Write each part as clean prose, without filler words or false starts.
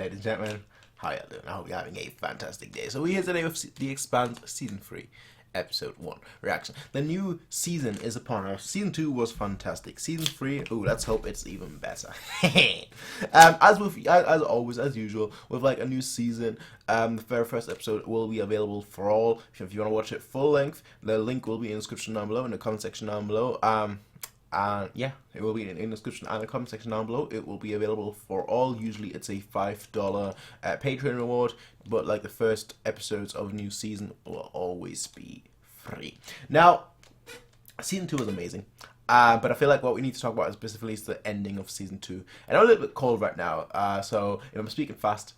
ladies and gentlemen, how y'all doing? I hope you're having a fantastic day. So we're here today with the Expanse Season 3, Episode 1 reaction. The new season is upon us. Season 2 was fantastic. Season 3, ooh, let's hope it's even better. as always, as usual, with like a new season, the very first episode will be available for all. If you want to watch it full length, the link will be in the description down below, in the comment section down below. And yeah, it will be in the description and the comment section down below. It will be available for all. Usually it's a $5 Patreon reward, but like the first episodes of a new season will always be free. Now, season 2 was amazing. But I feel like what we need to talk about is specifically is the ending of season 2. And I'm a little bit cold right now, so if I'm speaking fast,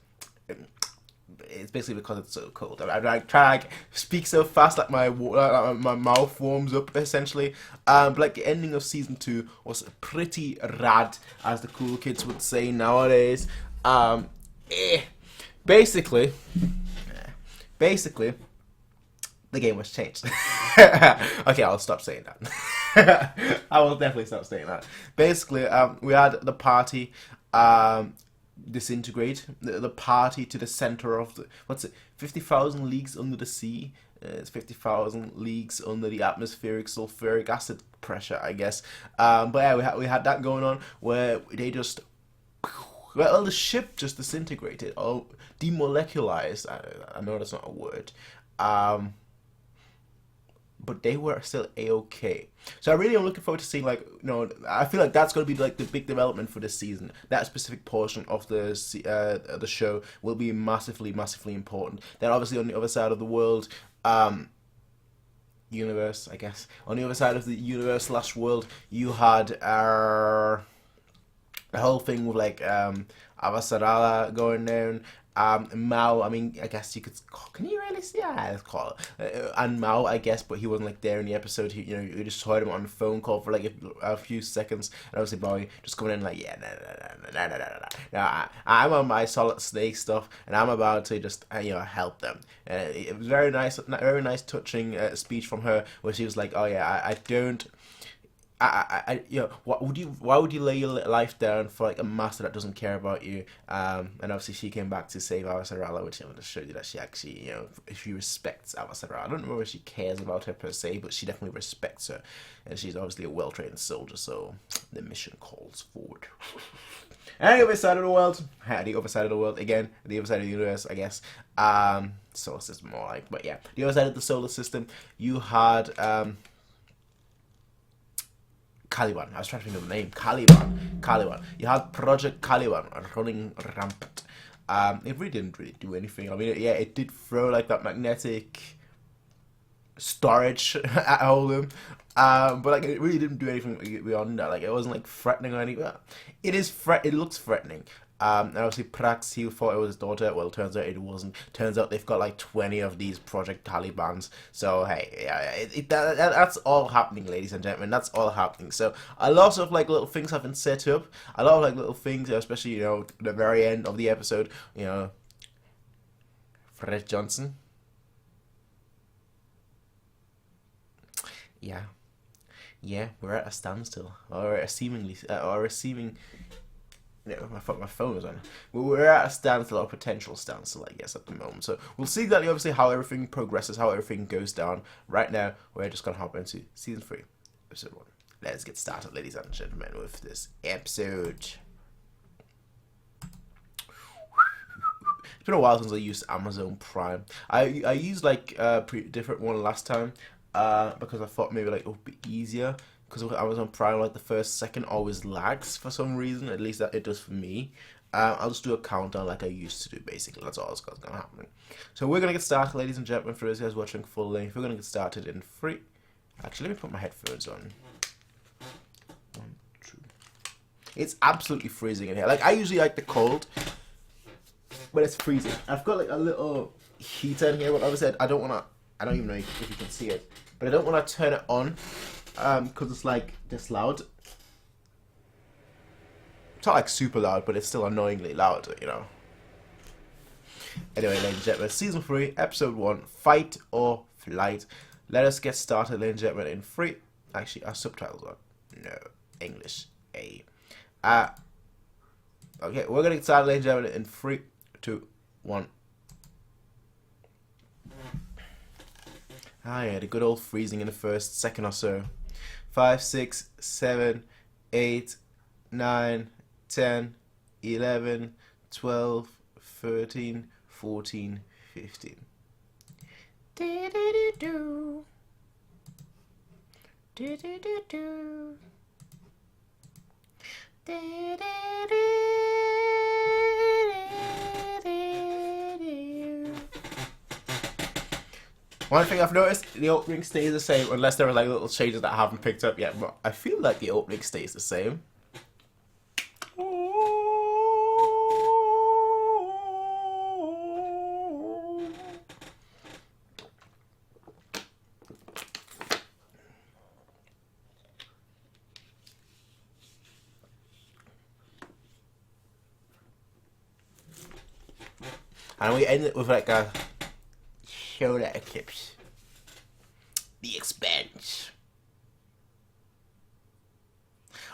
it's basically because it's so cold. I try to speak so fast like my mouth warms up essentially. But like the ending of season 2 was pretty rad, as the cool kids would say nowadays. Basically, the game was changed. Okay, I'll stop saying that. I will definitely stop saying that. Basically, we had the party disintegrate, the party to the center of the, what's it, 50,000 leagues under the sea. It's 50,000 leagues under the atmospheric sulfuric acid pressure, I guess. But yeah, we had that going on where they just, well, the ship just disintegrated, or demolecularized. I know that's not a word. But they were still a-okay. So I really am looking forward to seeing, like, you know, I feel like that's going to be like the big development for this season. That specific portion of the show will be massively important. Then obviously on the other side of the world, universe, I guess, on the other side of the universe / world, you had the whole thing with like Avasarala going down. Mao, I mean, I guess you could, can you really see? Yeah, let's call it. And Mao, I guess, but he wasn't like there in the episode. He, you know, you just heard him on the phone call for like a few seconds, and obviously Mao just coming in like, yeah, nah. Now I'm on my Solid Snake stuff, and I'm about to just help them. It was very nice, touching speech from her, where she was like, oh yeah, I don't. Why would you lay your life down for like a master that doesn't care about you? And obviously she came back to save Avasarala, which I'm going to show you that she actually, she respects Avasarala. I don't know if she cares about her per se, but she definitely respects her, and she's obviously a well-trained soldier, so the mission calls forward. And the other side of the world, the other side of the world again, the other side of the universe, I guess. Solar system more like, but yeah, the other side of the solar system, you had Caliban. I was trying to think of the name. Caliban. You had Project Caliban running rampant. It really didn't do anything. I mean, it did throw like that magnetic storage at all of them. But like it really didn't do anything beyond that. Like it wasn't like threatening or anything. It looks threatening. And obviously Prax, he thought it was his daughter. Well, turns out it wasn't. Turns out they've got like 20 of these Project Talibans. So hey, yeah, that's all happening, ladies and gentlemen. That's all happening. So a lot of like little things have been set up. A lot of like little things, especially the very end of the episode. Fred Johnson. Yeah, we're at a standstill, or a seeming. My phone was on. We're at a standstill, or potential standstill, I guess, at the moment. So we'll see exactly, obviously, how everything progresses, how everything goes down. Right now, we're just gonna hop into season 3, episode 1. Let's get started, ladies and gentlemen, with this episode. It's been a while since I used Amazon Prime. I used like a different one last time. Because I thought maybe like it would be easier, because with Amazon Prime, like the first second always lags for some reason. At least that it does for me. I'll just do a countdown like I used to do. Basically, that's all that's gonna happen. So we're gonna get started, ladies and gentlemen. For those guys watching full length, we're gonna get started in 3. Actually, let me put my headphones on. 1, 2. It's absolutely freezing in here. Like I usually like the cold, but it's freezing. I've got like a little heater in here, but obviously I don't even know if you can see it, but I don't want to turn it on because it's like this loud. It's not like super loud, but it's still annoyingly loud, Anyway, ladies and gentlemen, season 3, episode 1, Fight or Flight. Let us get started, ladies and gentlemen, in 3. Actually, our subtitles are no English A. Okay, we're gonna get started, ladies and gentlemen, in 3, 2, 1. Ah, yeah, the good old freezing in the first second or so. 5, 6, 7, 8, 9, 10, 11, 12, 13, 14, 15. Do-do-do-do. Do-do-do-do. One thing I've noticed, the opening stays the same unless there are like little changes that I haven't picked up yet, but I feel like the opening stays the same. And we end it with like a shoulder eclipse. The Expanse.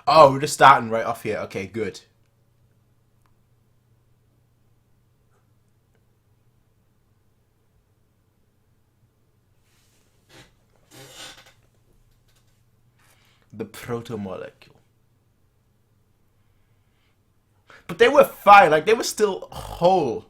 Oh, we're just starting right off here. Okay, good. The proto-molecule. But they were fine. Like, they were still whole.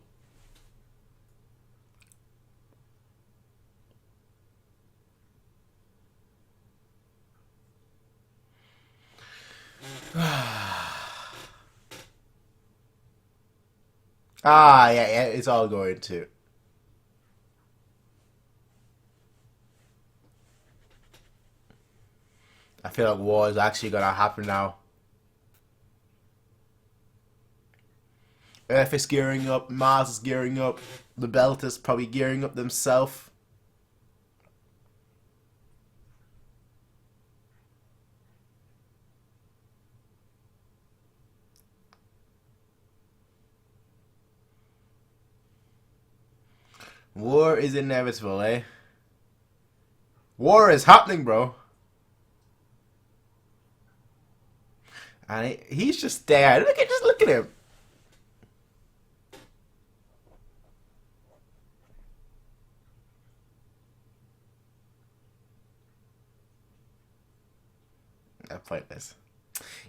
Ah, yeah, it's all going to. I feel like war is actually gonna happen now. Earth is gearing up, Mars is gearing up, the Belt is probably gearing up themselves. War is inevitable, eh? War is happening, bro. And he's just there. Just look at him. Pointless.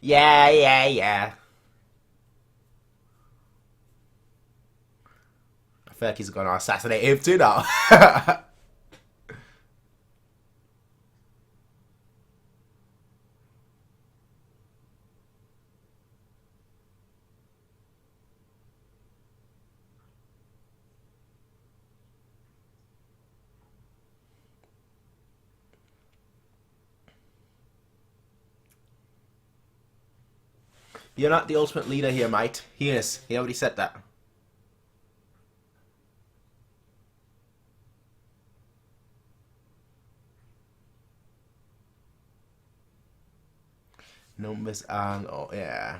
Yeah. I feel like he's gonna assassinate him too now. You're not the ultimate leader here, mate. He is. He already said that. Numbers and... oh, yeah.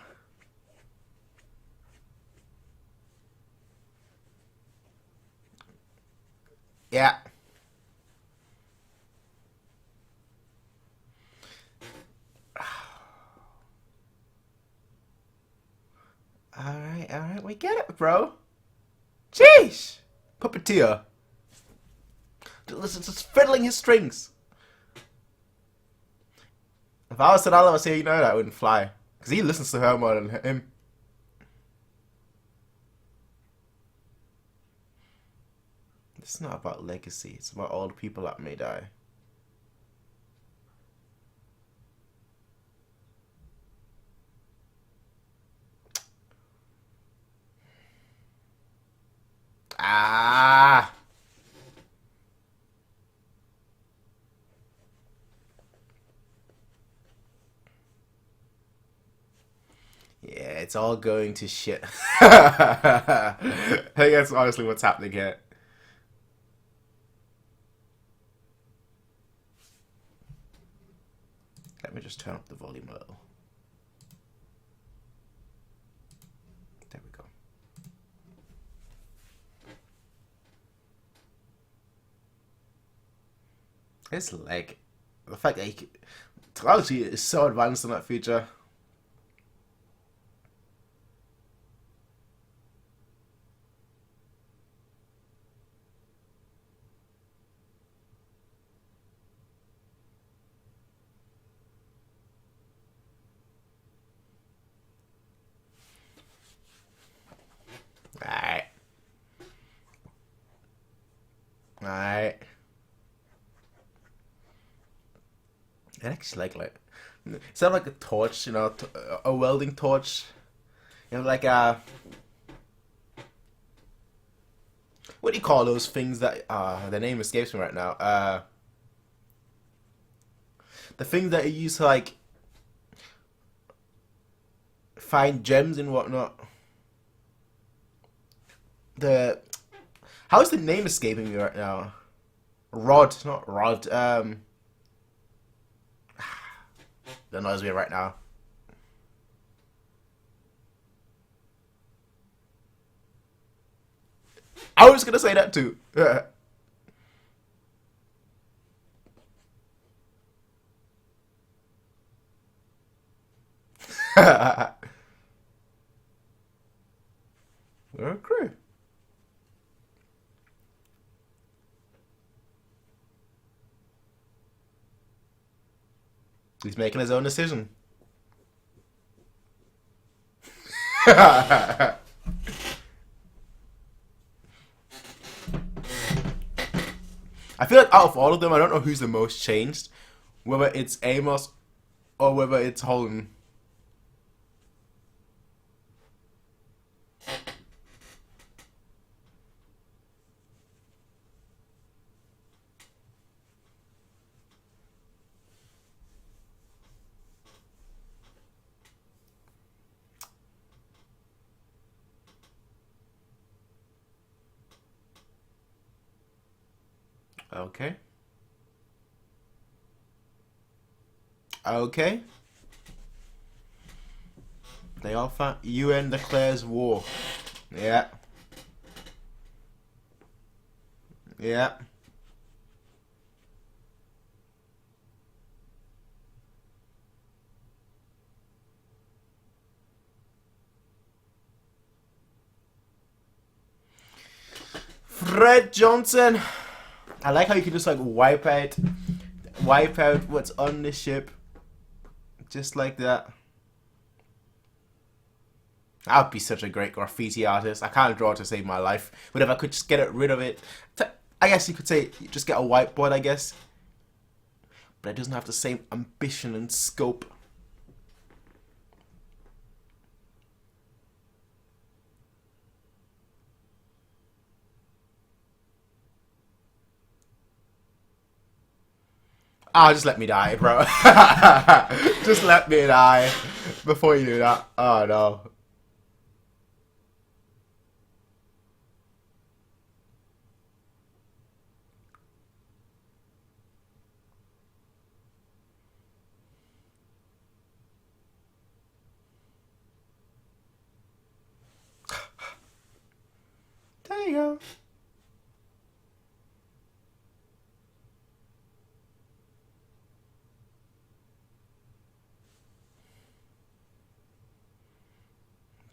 Yeah. Alright, we get it, bro. Jeez! Puppeteer. Just fiddling his strings. If I was Sonala was here, you know that wouldn't fly. Because he listens to her more than him. It's not about legacy, it's about all the people that may die. Ah! Yeah, it's all going to shit. I think that's honestly what's happening here. Let me just turn up the volume a little. There we go. It's like the fact that technology is so advanced in that feature. actually like it's not like a torch, you know, a welding torch. You know, like what do you call those things that the name escapes me right now. The things that you use to like find gems and whatnot. The how is the name escaping me right now? Rod, not rod. That annoys me right now. I was gonna say that too. Okay. He's making his own decision. I feel like out of all of them, I don't know who's the most changed. Whether it's Amos or whether it's Holden. Okay. Okay. They all found UN declares war. Yeah. Yeah. Fred Johnson. I like how you can just like wipe out what's on the ship, just like that. I'd be such a great graffiti artist. I can't draw to save my life, but if I could just get rid of it, I guess you could say just get a whiteboard. I guess, but it doesn't have the same ambition and scope. Ah, just let me die, bro. Just let me die before you do that. Oh no. There you go.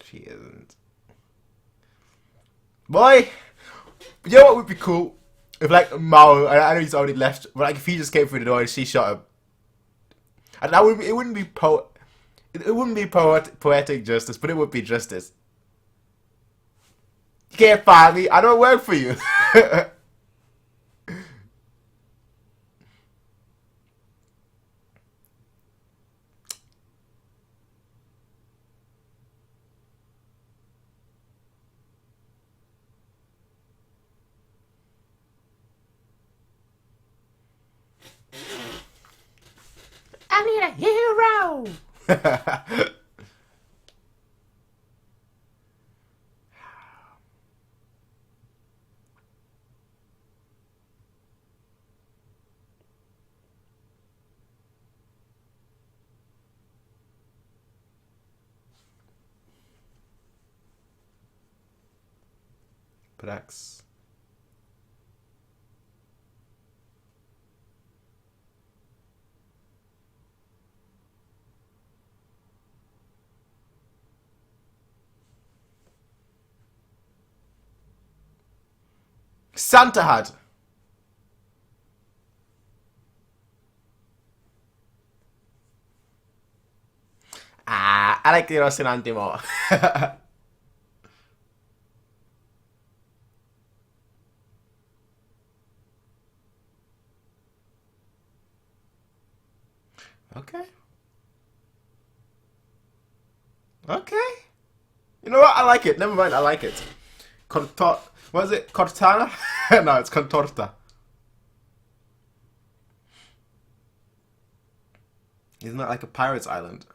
She isn't. Boy, you know what would be cool? If like Mao, I know he's already left, but like if he just came through the door and she shot him, and that would be, it wouldn't be it wouldn't be poetic justice, but it would be justice. You can't fire me. I don't work for you. I need a hero. Prax. Santa hat. Ah, I like the Rocinante more. Okay. You know what? I like it. Never mind. I like it. What is it? Cortana? No, it's Contorta. Isn't that like a pirate's island?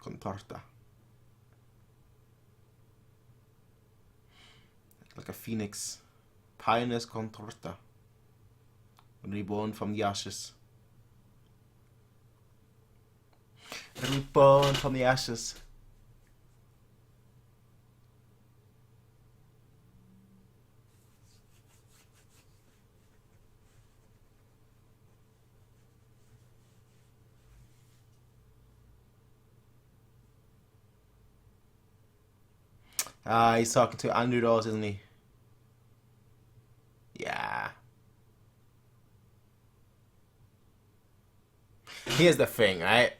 Contorta. Like a phoenix. Pioneers Contorta. Reborn from the ashes. Reborn from the ashes. He's talking to Andrew Dawes, isn't he? Yeah. Here's the thing, right?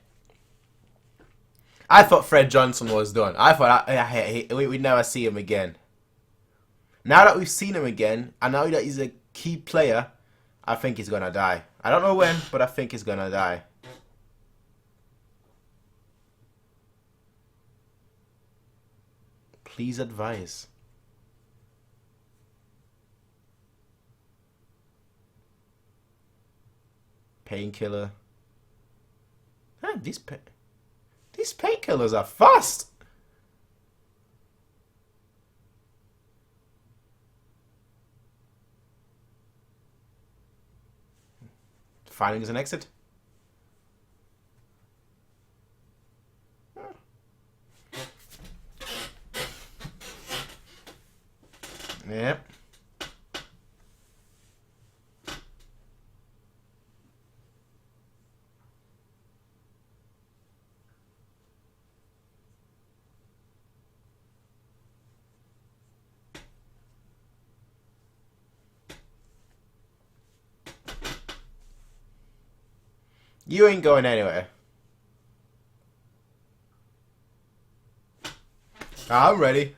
I thought Fred Johnson was done. I thought we'd never see him again. Now that we've seen him again, and now that he's a key player, I think he's gonna die. I don't know when, but I think he's gonna die. Please advise. Painkiller. Huh, these painkillers are fast. Findings an exit. Yep. You ain't going anywhere. I'm ready.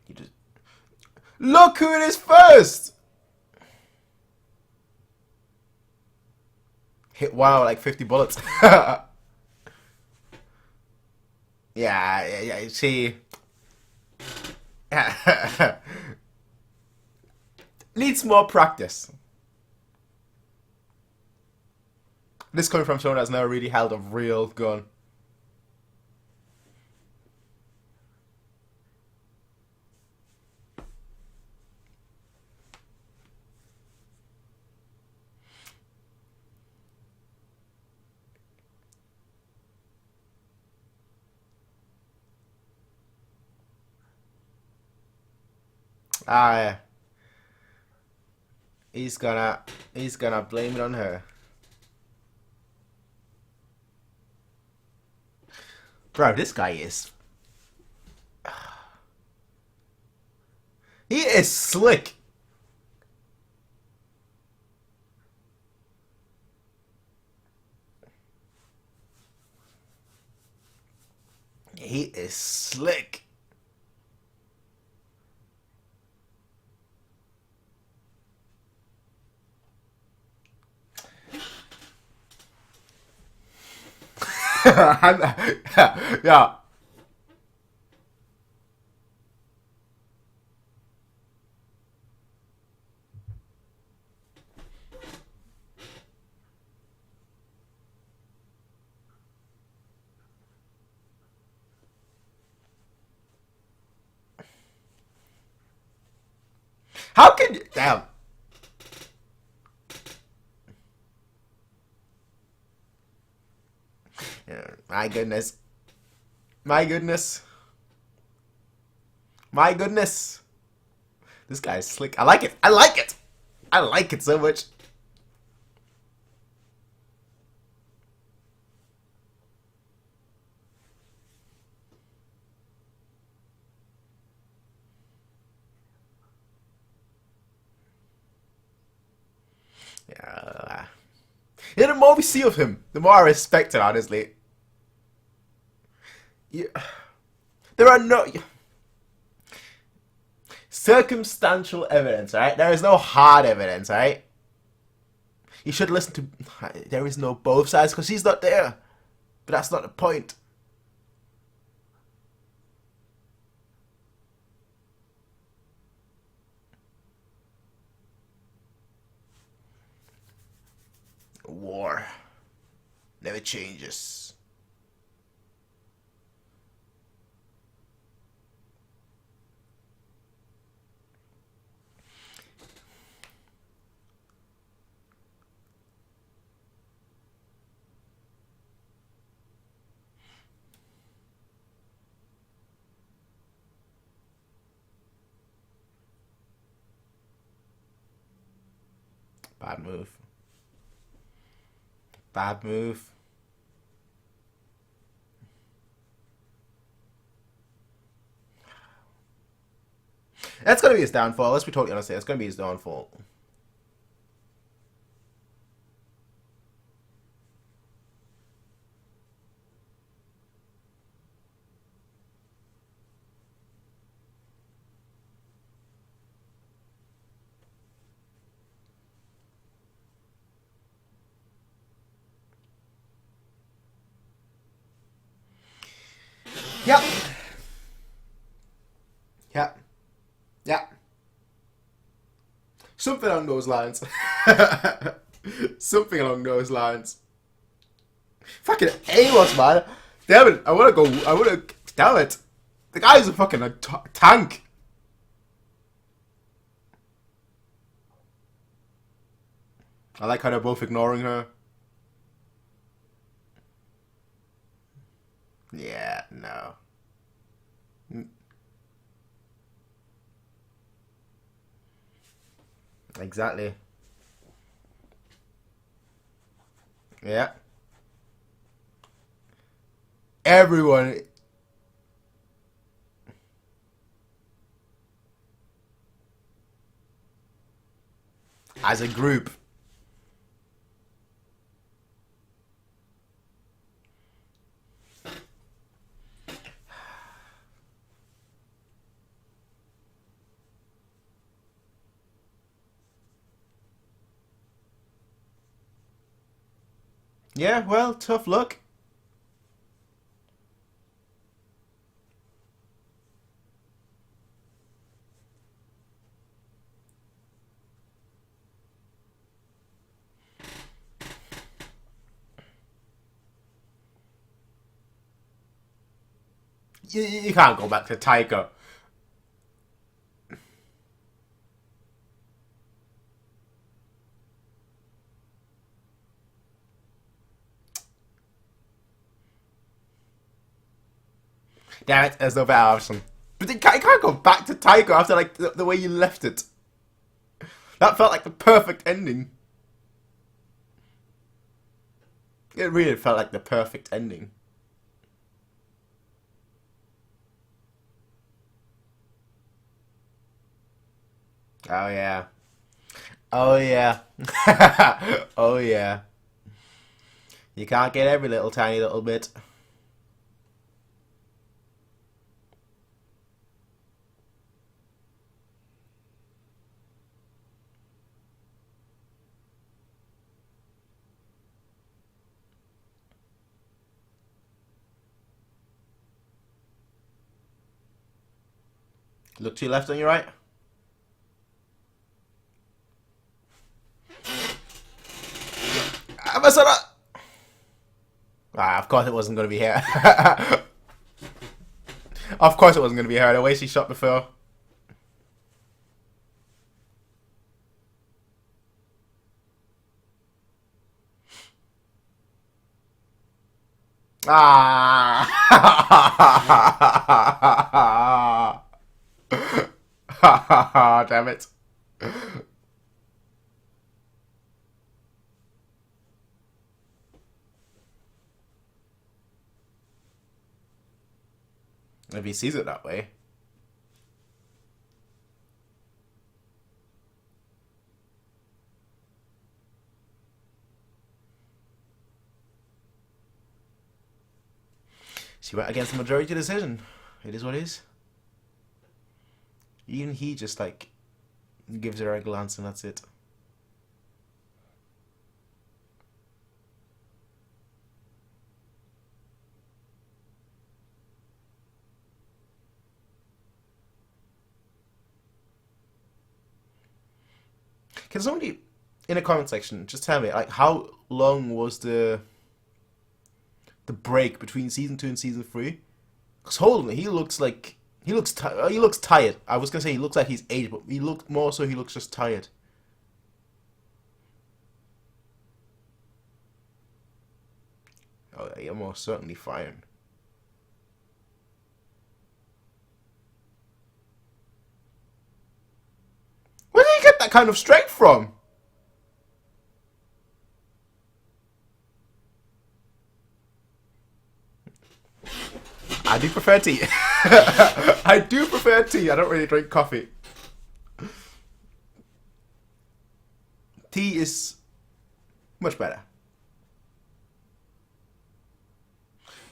You just look who it is first. Hit wow like 50 bullets. Yeah. See. Needs more practice. This coming from someone that's never really held a real gun. Yeah. He's gonna blame it on her. Bro, this guy is... He is slick. He is slick. Yeah. How can you... Damn. My goodness. My goodness. My goodness. This guy is slick. I like it. I like it. I like it so much. Yeah. Yeah, the more we see of him, the more I respect it, honestly. Yeah. There are no... Circumstantial evidence, right? There is no hard evidence, right? He should listen to. There is no both sides because he's not there. But that's not the point. War never changes. Bad move. Bad move. That's gonna be his downfall. Let's be totally honest here. It's gonna be his downfall. Yep. Yep. Yep. Something along those lines. Something along those lines. Fucking Amos, man. Damn it. I wanna go. Damn it. The guy's a fucking tank. I like how they're both ignoring her. Yeah, no. Exactly. Yeah. Everyone. As a group. Yeah, well, tough luck. You can't go back to Taika. Damn it, there's no better option. But you can't go back to Taika after like the way you left it. That felt like the perfect ending. It really felt like the perfect ending. Oh yeah. Oh yeah. Oh yeah. You can't get every little tiny little bit. Look to your left and your right. Ah, of course it wasn't going to be here. Of course it wasn't going to be her. The way she shot before. Ah! Damn it. If he sees it that way. She went against the majority decision. It is what it is. Even he just like gives her a glance and that's it. Can somebody in the comment section just tell me, like, how long was the break between season 2 and season 3? Because Holden, he looks tired. I was gonna say he looks like he's aged, but he looks just tired. Oh, yeah, you're most certainly fine. Where did he get that kind of strength from? I do prefer tea. I do prefer tea. I don't really drink coffee. Tea is much better.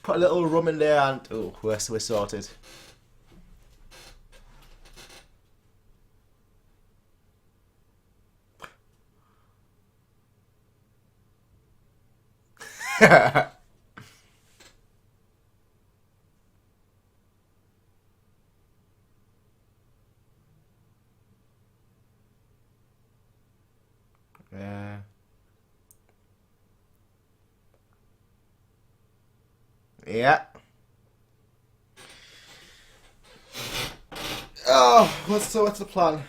Put a little rum in there and oh, we're sorted. Yeah. Yeah. Oh, what's the plan?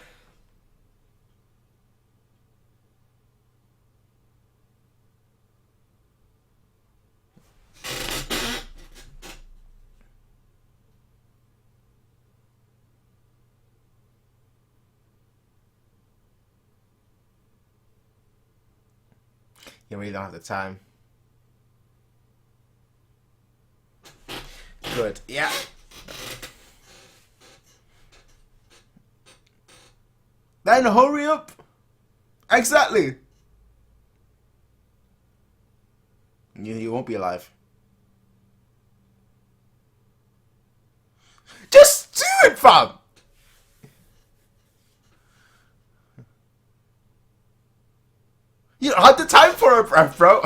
You really don't have the time. Good. Yeah. Then hurry up. Exactly. You won't be alive. Just do it, fam. You don't have the time for a breath, bro.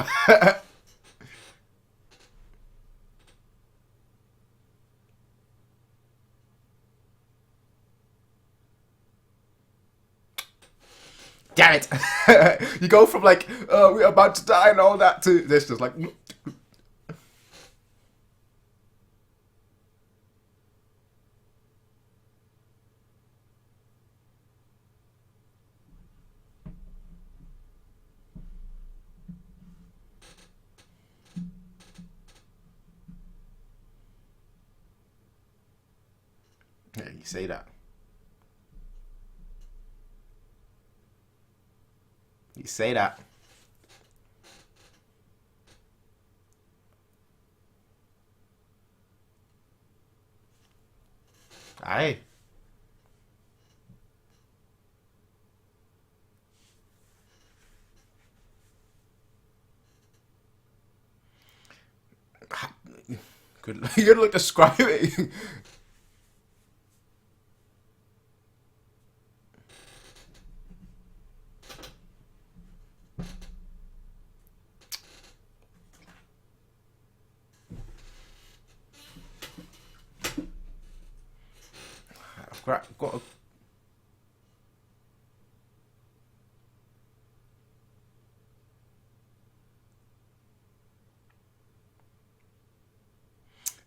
Damn it. You go from like, we're about to die and all that to this just like... Yeah, you say that. You say that. Aye. Good. You're like describing. Got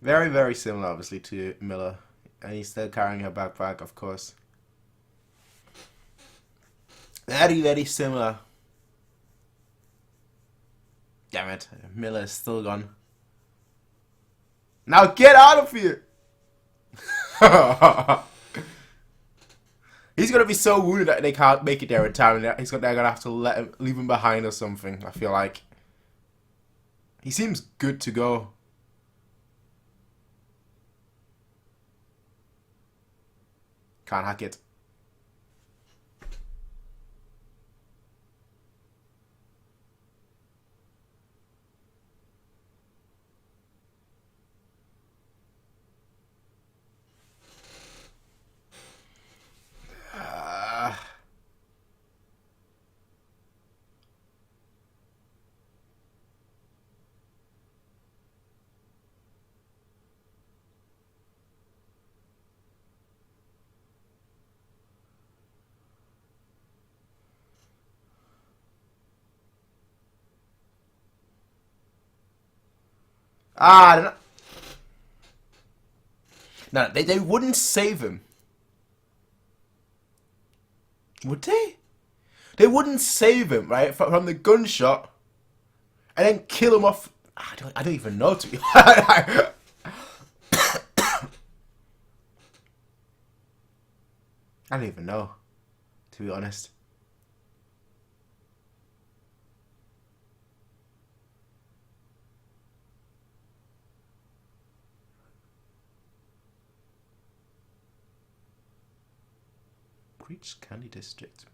very, very similar, obviously, to Miller. And he's still carrying her backpack, of course. Very, very similar. Damn it. Miller is still gone. Now get out of here! He's gonna be so wounded that they can't make it there in time. They're gonna have to leave him behind or something, I feel like. He seems good to go. Can't hack it. Ah, no, they wouldn't save him. Would they? They wouldn't save him, right, from the gunshot, and then kill him off. I don't even know, to be honest. I don't even know, to be honest. Breach Candy District.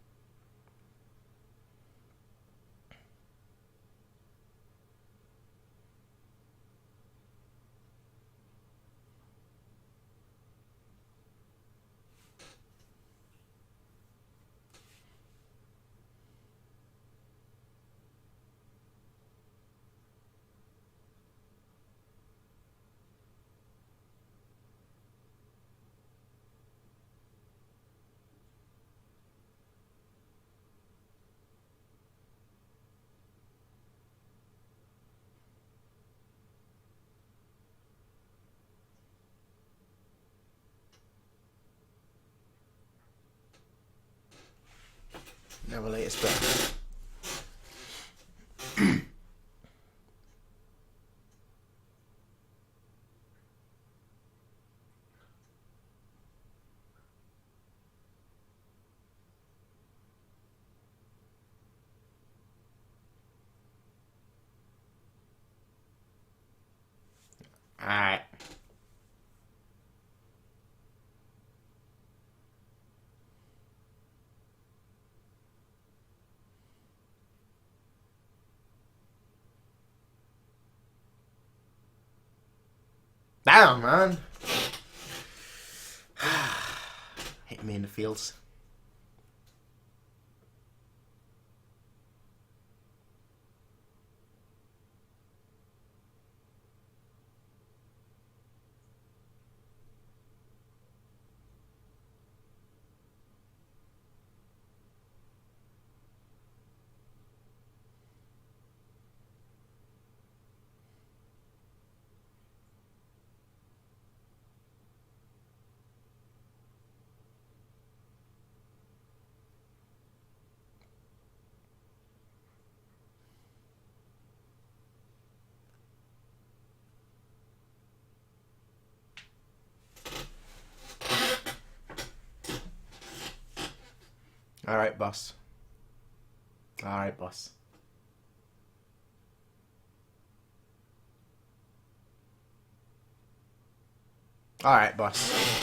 Never latest bet. Alright. Damn, man. Hit me in the fields. Alright, boss. Alright, boss. Alright, boss.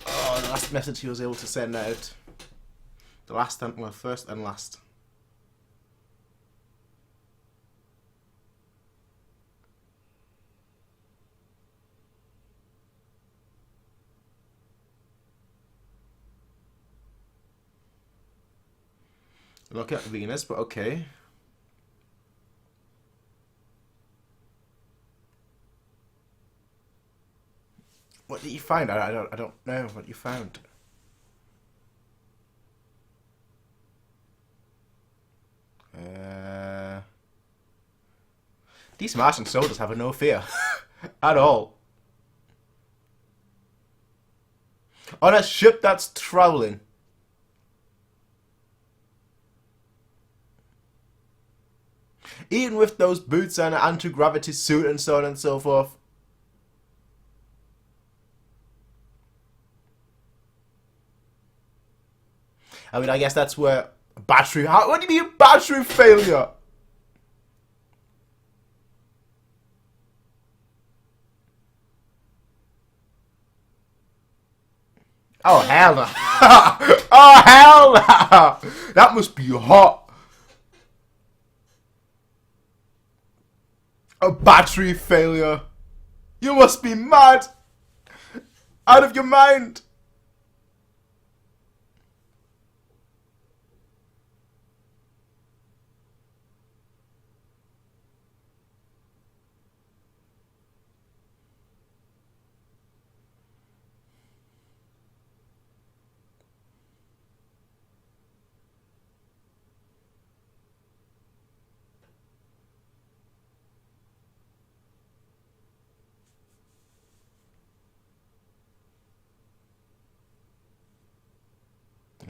Oh, the last message he was able to send out. The last and, well, first and last. Look at Venus, but okay. What did you find? I don't know what you found. These Martian soldiers have no fear at all. On a ship that's traveling. Even with those boots and an anti-gravity suit and so on and so forth. I mean, I guess that's where battery... What do you mean battery failure? Oh, hell no. Oh, hell no. That must be hot. A battery failure. You must be mad. Out of your mind.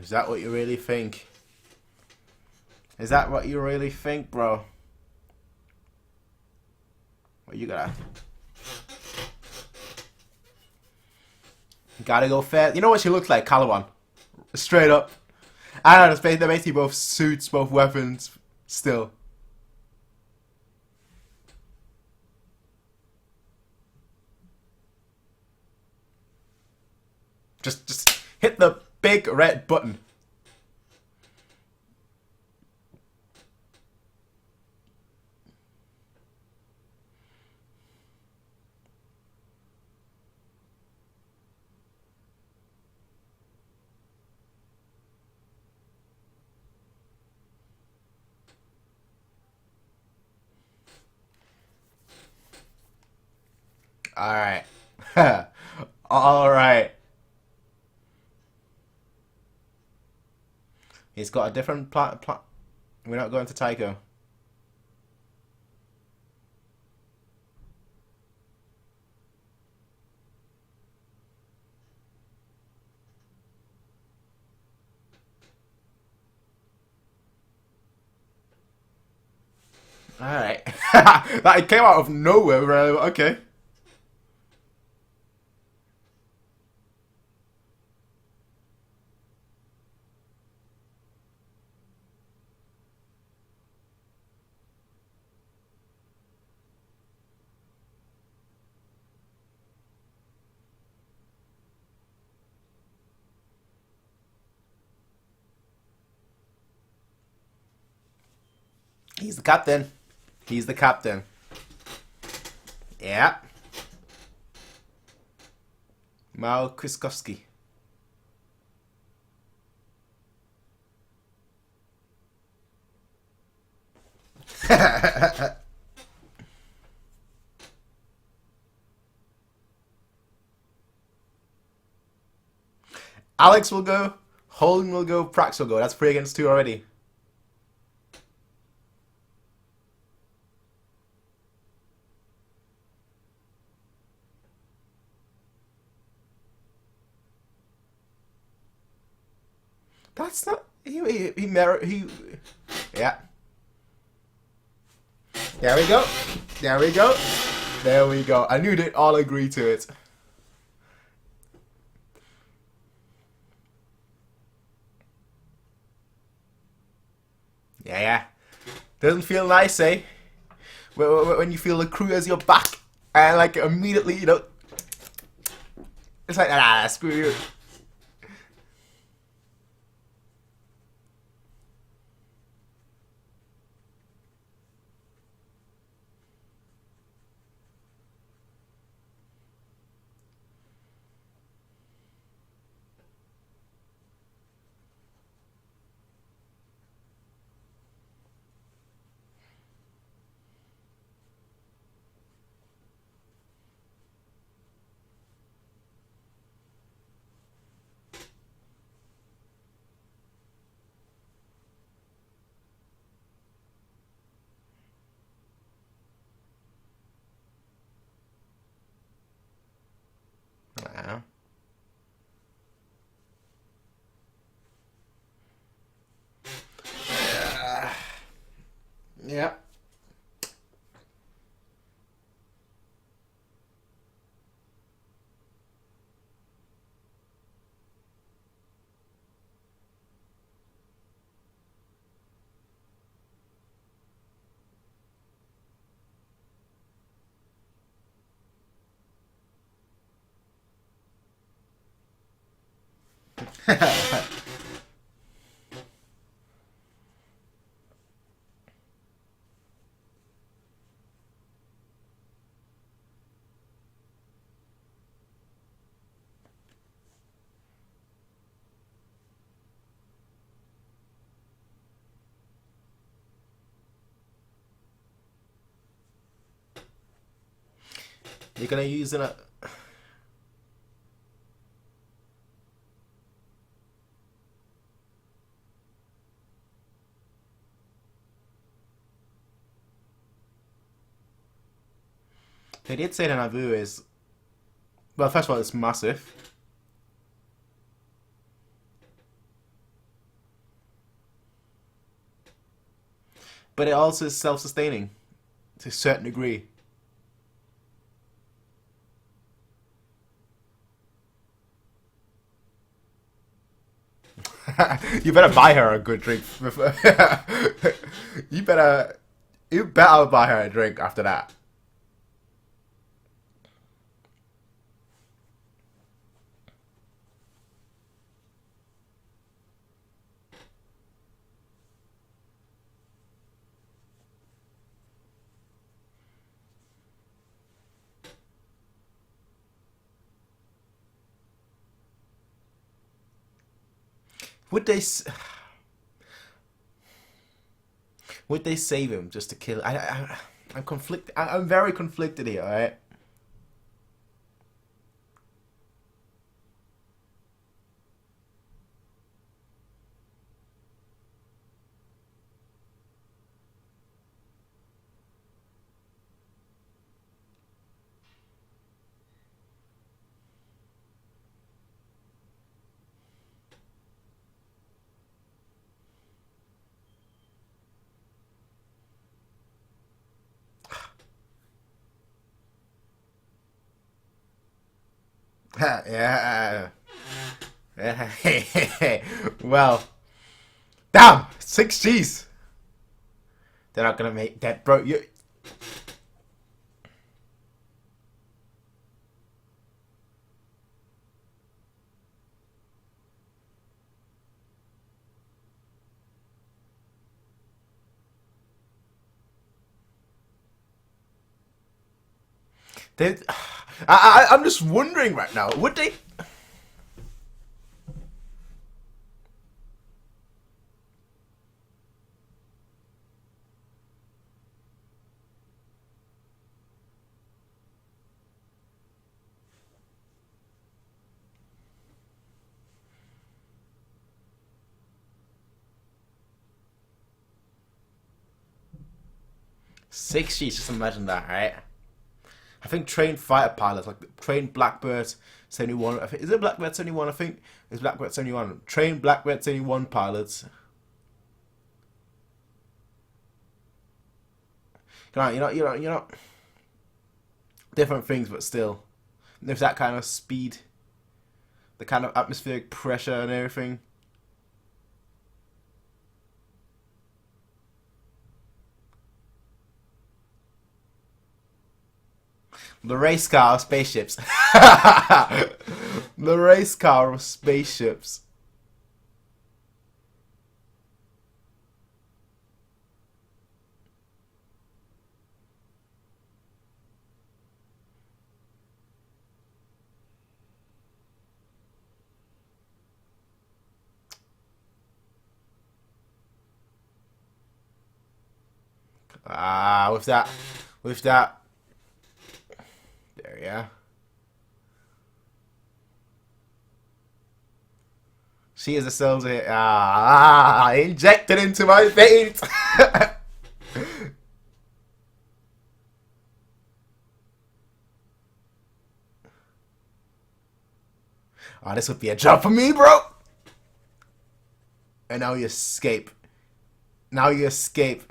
Is that what you really think? Is that what you really think, bro? What you gotta? Gotta go fast. You know what she looks like, Calawan? Straight up. I don't know, they're basically both suits, both weapons, still. Just hit the big red button. Alright. Alright. He's got a different plan. We're not going to Tycho. Alright. That came out of nowhere, bro. Okay. He's the captain. He's the captain. Yeah. Mal Kriskowski. Alex will go. Holden will go. Prax will go. That's 3 against 2 already. That's not he yeah. There we go. There we go. There we go. I knew they'd all agree to it. Yeah. Doesn't feel nice, eh? When you feel the crew as your back and like immediately, you know, it's like screw you. Wow. Yeah. You're gonna use it. They did say that Nabu is, well, first of all, it's massive. but it also is self-sustaining to a certain degree. You better buy her a good drink. you better buy her a drink after that. Would they? Would they save him just to kill? I'm conflicted. I'm very conflicted here. All right. Yeah. Well, damn, 6 Gs. They're not gonna make that, bro. You. They, I'm just wondering right now. Would they? Six Gs. Just imagine that, right? I think trained fighter pilots, like trained Blackbird 71. I think, is it Blackbird 71? I think it's Blackbird 71. Trained Blackbird 71 pilots. You know, different things, but still, there's that kind of speed, the kind of atmospheric pressure and everything. The race car of spaceships. The race car of spaceships. With that. There, yeah. She is a soldier. Injected into my veins. Oh, this would be a job for me, bro. And now you escape. Now you escape.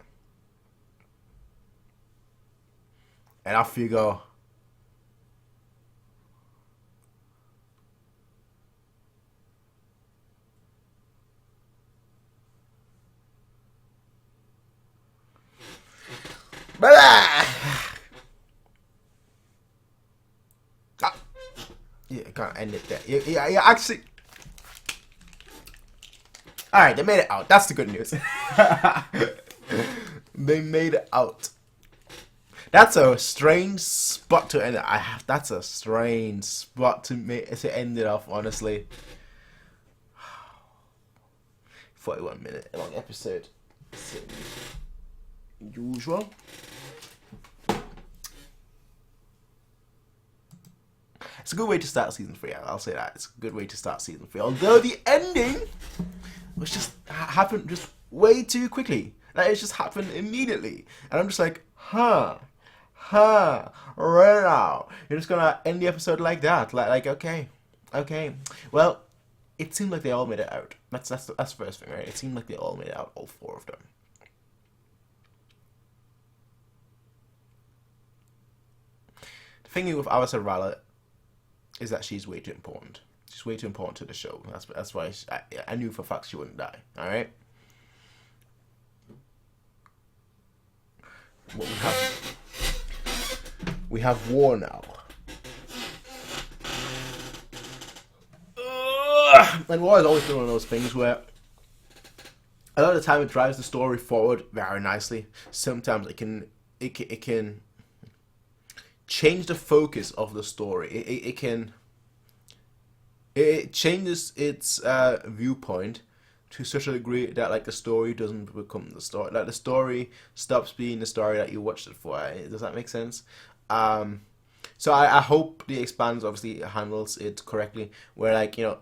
And off you go. Yeah, can't end it there. Yeah, actually. Alright, they made it out. That's the good news. They made it out. That's a strange spot to end it. That's a strange spot to end it off, honestly. 41-minute long episode. Same usual. It's a good way to start season 3. I'll say that. It's a good way to start season 3. Although the ending was just happened just way too quickly. Like, it just happened immediately. And I'm just like, right now. You're just gonna end the episode like that. Like okay. Well, it seemed like they all made it out. That's the first thing, right? It seemed like they all made it out, all 4 of them. the thing with Alistair Ralla is that she's way too important. She's way too important to the show. That's why I knew for a fact she wouldn't die. All right. What we have war now. And war is always been one of those things where a lot of the time it drives the story forward very nicely. Sometimes it can change the focus of the story. It changes its viewpoint to such a degree that like the story doesn't become the story. Like the story stops being the story that you watched it for. Does that make sense? So I hope the Expanse obviously handles it correctly. Where like, you know,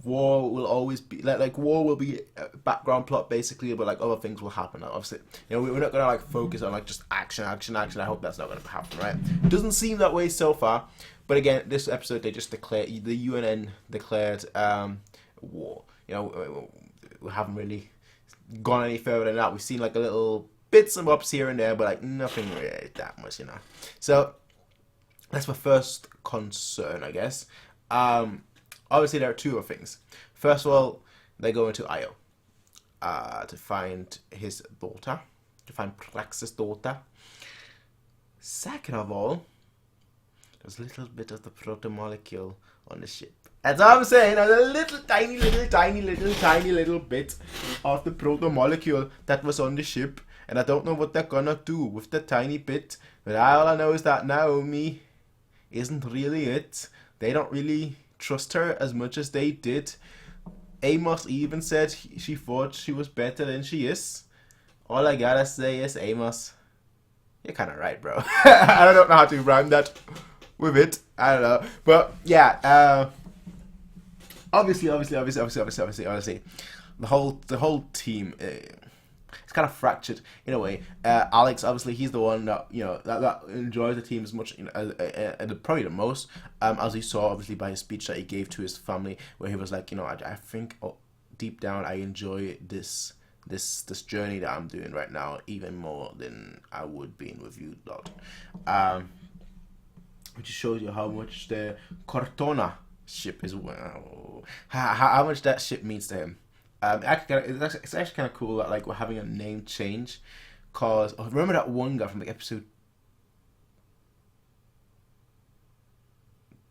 war will always be like war will be a background plot basically, but like other things will happen. Obviously, you know, we're not gonna like focus on like just action. I hope that's not gonna happen, right? It doesn't seem that way so far. But again, this episode they just declared, the UNN declared war. You know, we haven't really gone any further than that. We've seen like a little bits and bobs here and there, but like nothing really that much, you know. So that's my first concern, I guess. Obviously, there are two other things. First of all, they go into Io to find his daughter, to find Praxis' daughter. Second of all, there's a little bit of the proto-molecule on the ship. That's all I'm saying. There's a little tiny little bit of the proto-molecule that was on the ship. And I don't know what they're gonna do with the tiny bit. But all I know is that Naomi isn't really it. They don't really trust her as much as they did. Amos even said she thought she was better than she is. All I gotta say is, Amos, you're kind of right, bro. I don't know how to rhyme that with it. I don't know. But yeah, obviously, the whole team, it's kind of fractured in a way. Alex, obviously, he's the one that, you know, that enjoys the team as much, you know, probably the most, as he saw obviously by his speech that he gave to his family, where he was like, you know, I think deep down I enjoy this journey that I'm doing right now even more than I would being with you, Lord. Which shows you how much the Cortona ship is, how much that ship means to him. It's actually kind of cool that like we're having a name change, cause remember that one guy from like episode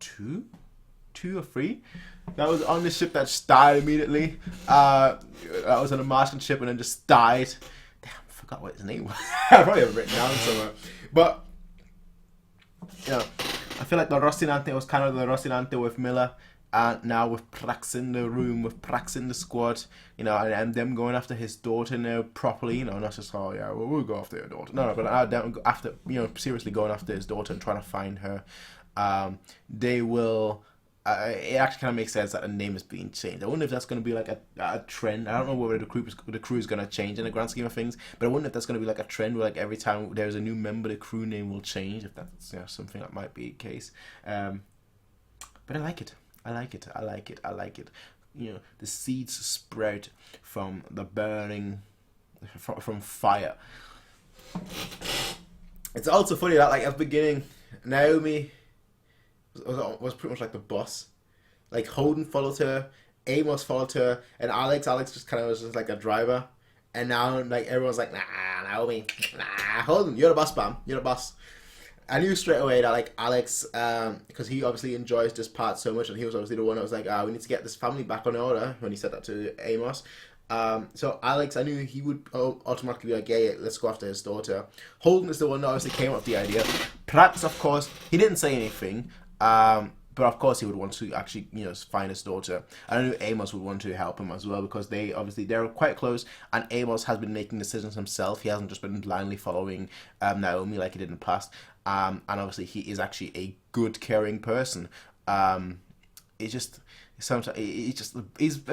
2 or 3 that was on the ship that just died immediately. That was on a Martian ship and then just died. Damn, I forgot what his name was. I probably have it written down somewhere. But you know, I feel like the Rocinante was kind of the Rocinante with Miller. And now with Prax in the room, with Prax in the squad, you know, and them going after his daughter now properly, you know, not just, oh yeah, we'll go after your daughter. No, but them after, you know, seriously going after his daughter and trying to find her. They will. It actually kind of makes sense that the name is being changed. I wonder if that's going to be like a trend. I don't know whether the crew is going to change in the grand scheme of things, but I wonder if that's going to be like a trend where like every time there's a new member, the crew name will change. If that's, you know, something that might be the case. But I like it. I like it. You know, the seeds sprout from the burning, from fire. It's also funny that like at the beginning, Naomi was pretty much like the boss. Like Holden followed her, Amos followed her, and Alex just kind of was just like a driver. And now like everyone's like, nah, Naomi, nah, Holden, you're the boss, Bam, you're the boss. I knew straight away that like Alex, because he obviously enjoys this part so much, and he was obviously the one that was like, we need to get this family back on order when he said that to Amos. So Alex, I knew he would automatically be like, yeah, let's go after his daughter. Holden is the one that obviously came up with the idea. Prax, of course, he didn't say anything, but of course he would want to actually, you know, find his daughter. I knew Amos would want to help him as well, because they're quite close, and Amos has been making decisions himself. He hasn't just been blindly following Naomi like he did in the past. And obviously he is actually a good, caring person. It's just sometimes he's a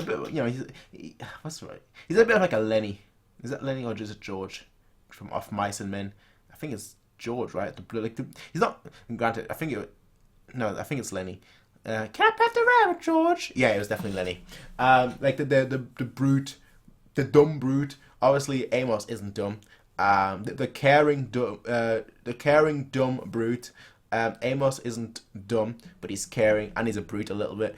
bit, you know, what's right? He's a bit like a Lenny. Is that Lenny or is it George from Off Mice and Men? I think it's George, right? He's not. Granted, I think it's Lenny. Can I pet the rabbit, George? Yeah, it was definitely Lenny. Like the brute, the dumb brute. Obviously, Amos isn't dumb. The caring dumb brute Amos isn't dumb, but he's caring and he's a brute a little bit.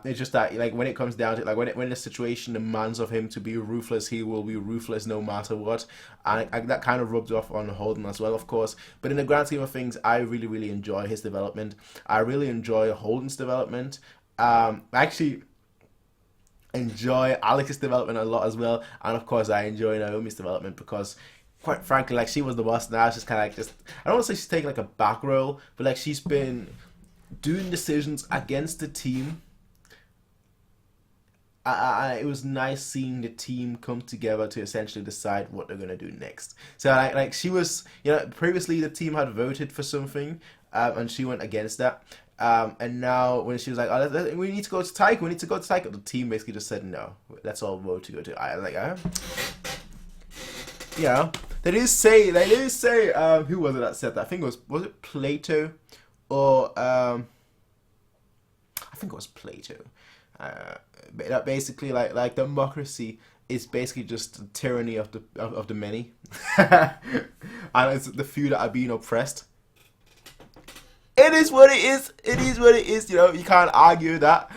It's just that, like, when it comes down to it, like, when the situation demands of him to be ruthless, he will be ruthless no matter what. And that kind of rubs off on Holden as well, of course. But in the grand scheme of things, I really, really enjoy his development. I really enjoy Holden's development. I actually enjoy Alex's development a lot as well. And of course, I enjoy Naomi's development because, quite frankly, like, she was the boss. Now it's just kind of like, I don't want to say she's taking like a back role, but like, she's been doing decisions against the team. It was nice seeing the team come together to essentially decide what they're gonna do next. So like she was, previously the team had voted for something, and she went against that. And now when she was like, oh, we need to go to Taika, the team basically just said no. Let's all vote to go to. They did say, who was it that said that? I think was it Plato, or I think it was Plato. That basically, like democracy is basically just the tyranny of the many, and it's the few that are being oppressed. It is what it is. It is what it is. You can't argue that.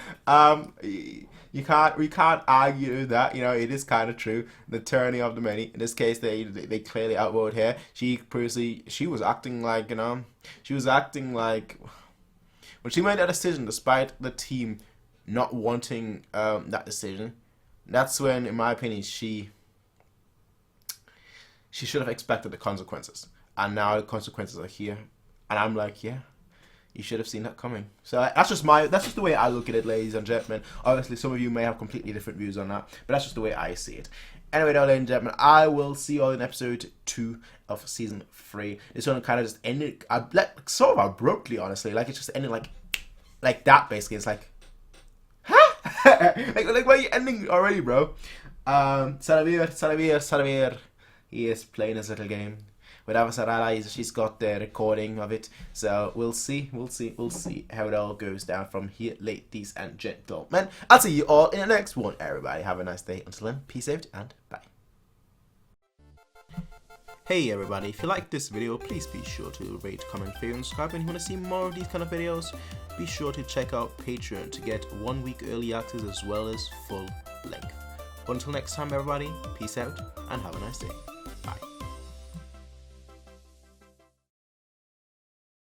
We can't argue that. It is kind of true. The tyranny of the many. In this case, they clearly outvoted her. She was acting like, when she made that decision, despite the team not wanting that decision, that's when, in my opinion, she should have expected the consequences. And now the consequences are here. And I'm like, yeah, you should have seen that coming. So that's just the way I look at it, ladies and gentlemen. Obviously, some of you may have completely different views on that, but that's just the way I see it. Anyway, now, ladies and gentlemen, I will see you all in episode 2 of season 3. This one kind of just ended, sort of abruptly, honestly. Like, it just ended like that, basically. It's like, huh? like, why are you ending already, bro? Saravir. He is playing his little game. Without Sarala, she's got the recording of it. So we'll see how it all goes down from here, ladies and gentlemen. I'll see you all in the next one, everybody. Have a nice day. Until then, peace out and bye. Hey everybody, if you like this video, please be sure to rate, comment, favorite, and subscribe. And if you want to see more of these kind of videos, be sure to check out Patreon to get 1 week early access as well as full length. Until next time, everybody, peace out and have a nice day.